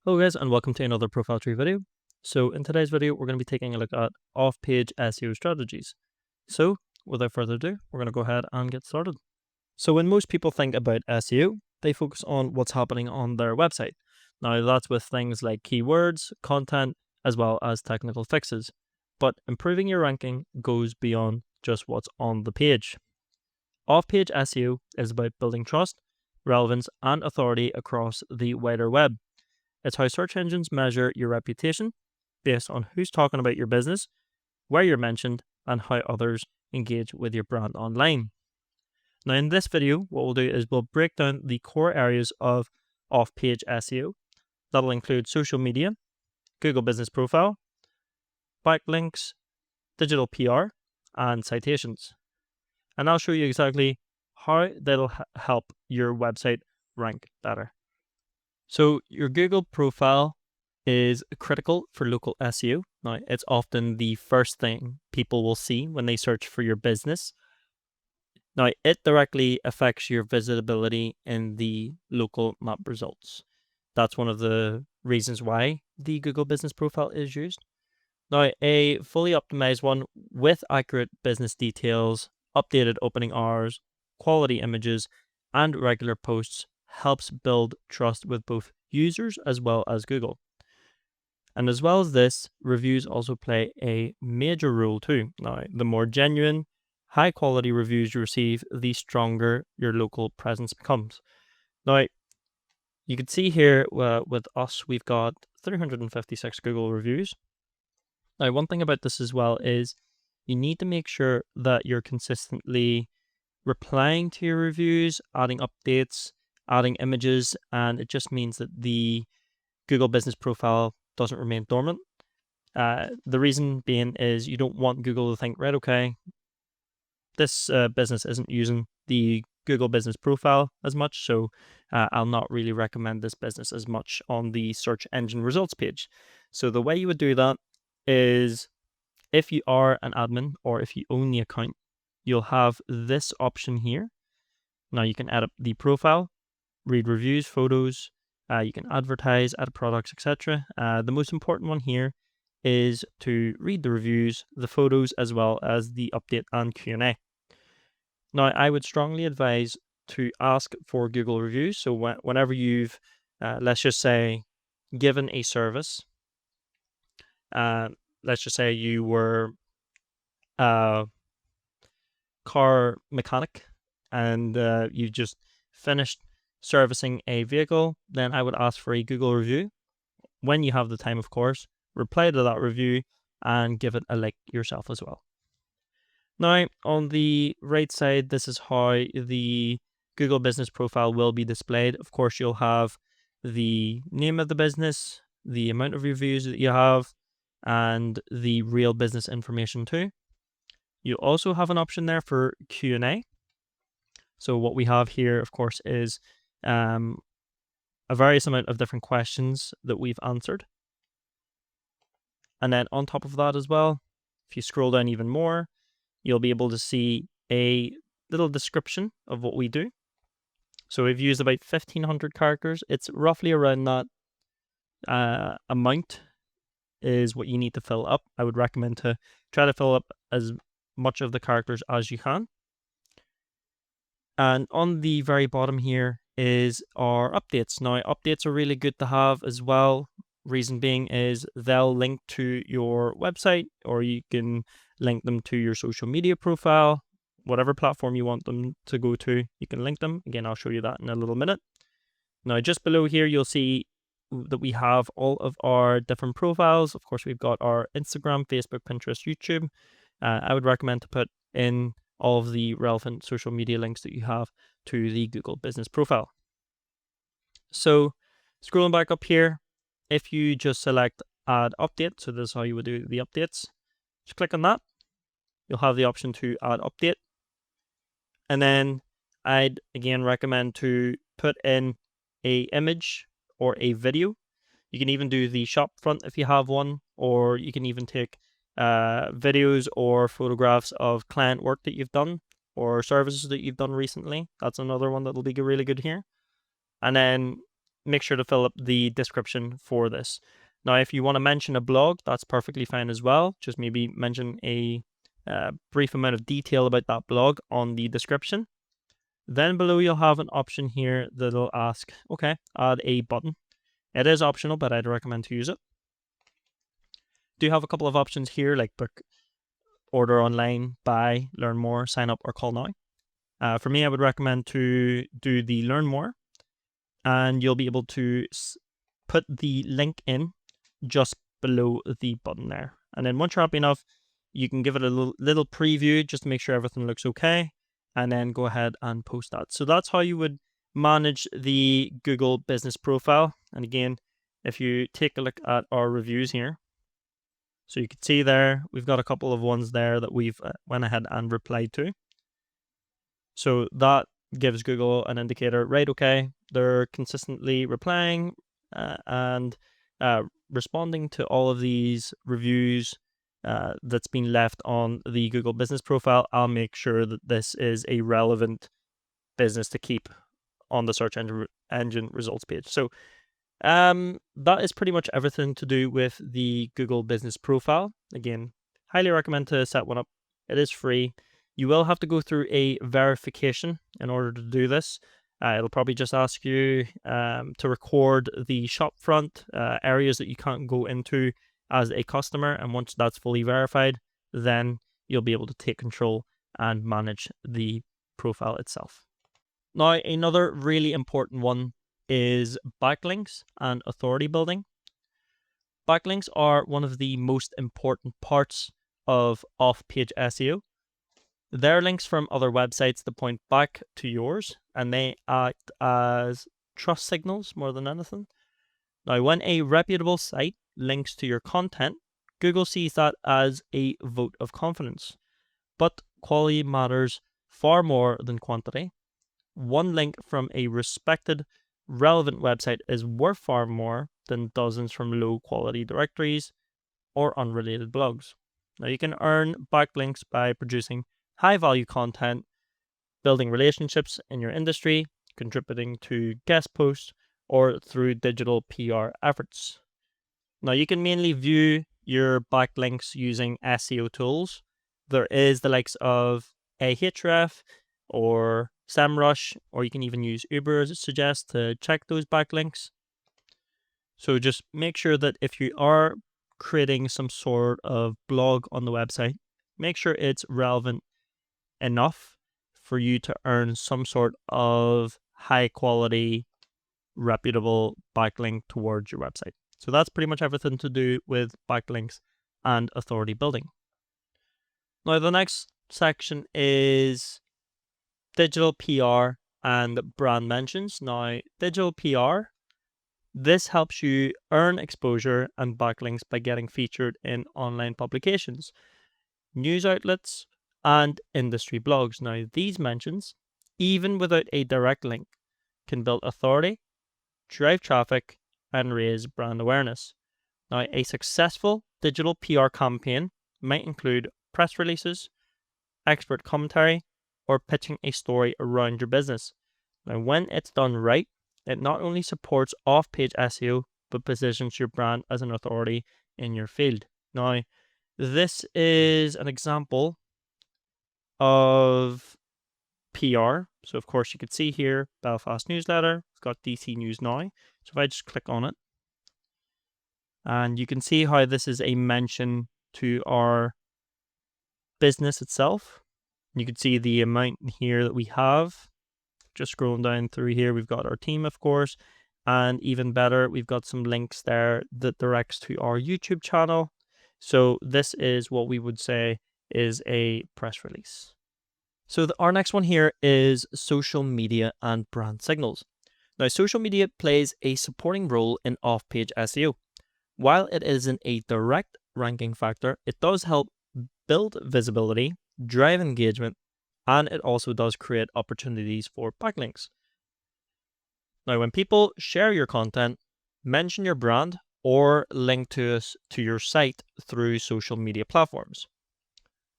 Hello guys, and welcome to another profile tree video. So in today's video, we're going to be taking a look at off-page SEO strategies. So without further ado, we're going to go ahead and get started. So when most people think about SEO, they focus on what's happening on their website. Now that's with things like keywords, content, as well as technical fixes. But improving your ranking goes beyond just what's on the page. Off-page SEO is about building trust, relevance, and authority across the wider web. It's how search engines measure your reputation based on who's talking about your business, where you're mentioned, and how others engage with your brand online. Now in this video, what we'll do is we'll break down the core areas of off-page SEO. That'll include social media, Google Business Profile, backlinks, digital PR, and citations. And I'll show you exactly how that'll help your website rank better. So your Google profile is critical for local SEO. Now, it's often the first thing people will see when they search for your business. Now, it directly affects your visibility in the local map results. That's one of the reasons why the Google Business Profile is used. Now, a fully optimized one with accurate business details, updated opening hours, quality images, and regular posts helps build trust with both users as well as Google. And as well as this, reviews also play a major role too. Now, the more genuine, high quality reviews you receive, the stronger your local presence becomes. Now, you can see here with us, we've got 356 Google reviews. Now, one thing about this as well is you need to make sure that you're consistently replying to your reviews, adding updates, adding images, and it just means that the Google Business Profile doesn't remain dormant. The reason being is you don't want Google to think, right, okay, this business isn't using the Google Business Profile as much, so I'll not really recommend this business as much on the search engine results page. So the way you would do that is if you are an admin or if you own the account, you'll have this option here. Now you can edit the profile, read reviews, photos, you can advertise, add products, etc. The most important one here is to read the reviews, the photos, as well as the update and Q&A. Now, I would strongly advise to ask for Google reviews. So whenever you've, let's just say, given a service, let's just say you were a car mechanic and you just finished servicing a vehicle, then I would ask for a Google review. When you have the time, of course, reply to that review and give it a like yourself as well. Now, on the right side, this is how the Google Business Profile will be displayed. Of course, you'll have the name of the business, the amount of reviews that you have, and the real business information too. You also have an option there for Q&A. So what we have here, of course, is a various amount of different questions that we've answered. And then on top of that as well, if you scroll down even more, you'll be able to see a little description of what we do. So we've used about 1,500 characters. It's roughly around that amount is what you need to fill up. I would recommend to try to fill up as much of the characters as you can. And on the very bottom here is our updates. Now, updates are really good to have as well. Reason being is they'll link to your website, or you can link them to your social media profile, whatever platform you want them to go to, you can link them. Again, I'll show you that in a little minute. Now, just below here, you'll see that we have all of our different profiles. Of course, we've got our Instagram, Facebook, Pinterest, YouTube. I would recommend to put in all of the relevant social media links that you have to the Google Business Profile. So scrolling back up here, if you just select add update, so this is how you would do the updates, just click on that. You'll have the option to add update. And then I'd again recommend to put in a image or a video. You can even do the shopfront if you have one, or you can even take videos or photographs of client work that you've done or services that you've done recently. That's another one that'll be really good here. And then make sure to fill up the description for this. Now, if you want to mention a blog, that's perfectly fine as well. Just maybe mention a brief amount of detail about that blog on the description. Then below you'll have an option here that'll ask, okay, add a button. It is optional, but I'd recommend to use it. Do have a couple of options here like book, order online, buy, learn more, sign up, or call now. For me, I would recommend to do the learn more, and you'll be able to put the link in just below the button there. And then once you're happy enough, you can give it a little preview just to make sure everything looks okay, and then go ahead and post that. So that's how you would manage the Google business profile. And again, if you take a look at our reviews here, so you can see there, we've got a couple of ones there that we've went ahead and replied to. So that gives Google an indicator, right, okay, they're consistently replying and responding to all of these reviews that's been left on the Google business profile. I'll make sure that this is a relevant business to keep on the search engine results page. So that is pretty much everything to do with the Google business profile. Again, highly recommend to set one up. It is free. You will have to go through a verification in order to do this. It'll probably just ask you to record the shopfront areas that you can't go into as a customer. And once that's fully verified, then you'll be able to take control and manage the profile itself. Now, another really important one is backlinks and authority building. Backlinks are one of the most important parts of off-page SEO. They're links from other websites that point back to yours, and they act as trust signals more than anything. Now, when a reputable site links to your content, Google sees that as a vote of confidence. But quality matters far more than quantity. One link from a respected, relevant website is worth far more than dozens from low-quality directories or unrelated blogs. Now, you can earn backlinks by producing high-value content, building relationships in your industry, contributing to guest posts, or through digital PR efforts. Now, you can mainly view your backlinks using SEO tools. There is the likes of Ahrefs or SEMrush, or you can even use Uber as it suggests to check those backlinks. So just make sure that if you are creating some sort of blog on the website, make sure it's relevant enough for you to earn some sort of high quality, reputable backlink towards your website. So that's pretty much everything to do with backlinks and authority building. Now, the next section is digital PR and brand mentions. Now, digital PR, this helps you earn exposure and backlinks by getting featured in online publications, news outlets, and industry blogs. Now, these mentions, even without a direct link, can build authority, drive traffic, and raise brand awareness. Now, a successful digital PR campaign might include press releases, expert commentary, or pitching a story around your business. Now, when it's done right, it not only supports off-page SEO, but positions your brand as an authority in your field. Now, this is an example of PR. So, of course, you can see here, Belfast Newsletter. We've got DC News Now. So if I just click on it, and you can see how this is a mention to our business itself. You can see the amount here that we have. Just scrolling down through here, we've got our team, of course, and even better, we've got some links there that directs to our YouTube channel. So this is what we would say is a press release. So our next one here is social media and brand signals. Now, social media plays a supporting role in off-page SEO. While it isn't a direct ranking factor, it does help build visibility, drive engagement, and it also does create opportunities for backlinks. Now, when people share your content, mention your brand, or link to your site through social media platforms.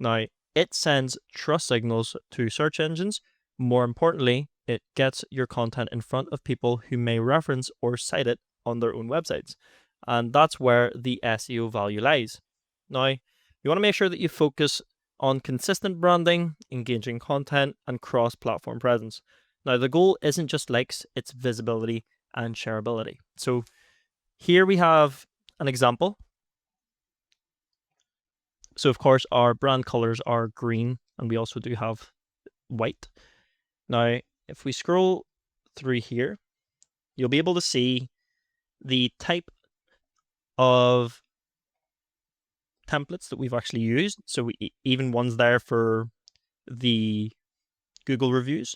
Now, it sends trust signals to search engines. More importantly, it gets your content in front of people who may reference or cite it on their own websites. And that's where the SEO value lies. Now, you want to make sure that you focus on consistent branding, engaging content, and cross-platform presence. Now, the goal isn't just likes, it's visibility and shareability. So here we have an example. So of course our brand colors are green, and we also do have white. Now, if we scroll through here, you'll be able to see the type of templates that we've actually used. So even ones there for the Google reviews,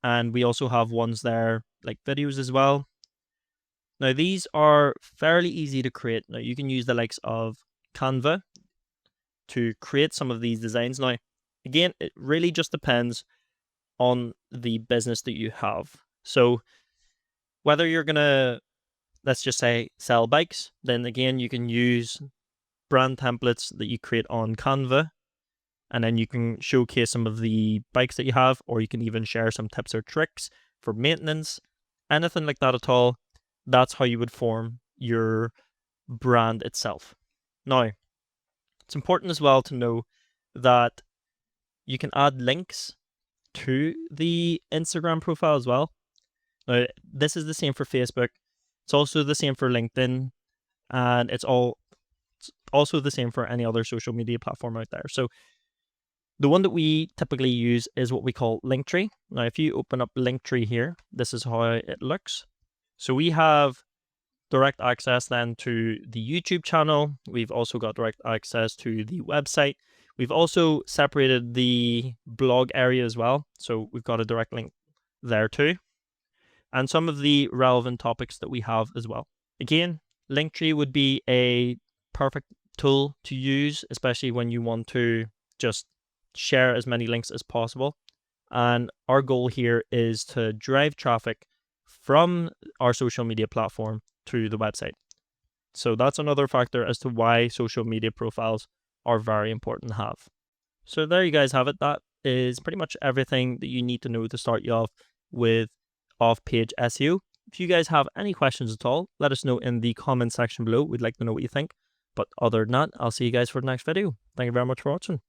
and we also have ones there like videos as well. Now, these are fairly easy to create. Now, you can use the likes of Canva to create some of these designs. Now, again, it really just depends on the business that you have. So whether you're gonna, let's just say, sell bikes, then again, you can use brand templates that you create on Canva, and then you can showcase some of the bikes that you have, or you can even share some tips or tricks for maintenance, anything like that at all. That's how you would form your brand itself. Now, it's important as well to know that you can add links to the Instagram profile as well. Now, this is the same for Facebook. It's also the same for LinkedIn, and it's also the same for any other social media platform out there. So the one that we typically use is what we call Linktree. Now, if you open up Linktree here, this is how it looks. So we have direct access then to the YouTube channel. We've also got direct access to the website. We've also separated the blog area as well. So we've got a direct link there too, and some of the relevant topics that we have as well. Again, Linktree would be a perfect tool to use, especially when you want to just share as many links as possible. And our goal here is to drive traffic from our social media platform to the website. So that's another factor as to why social media profiles are very important to have. So there you guys have it. That is pretty much everything that you need to know to start you off with off-page SEO. If you guys have any questions at all, let us know in the comment section below. We'd like to know what you think. But other than that, I'll see you guys for the next video. Thank you very much for watching.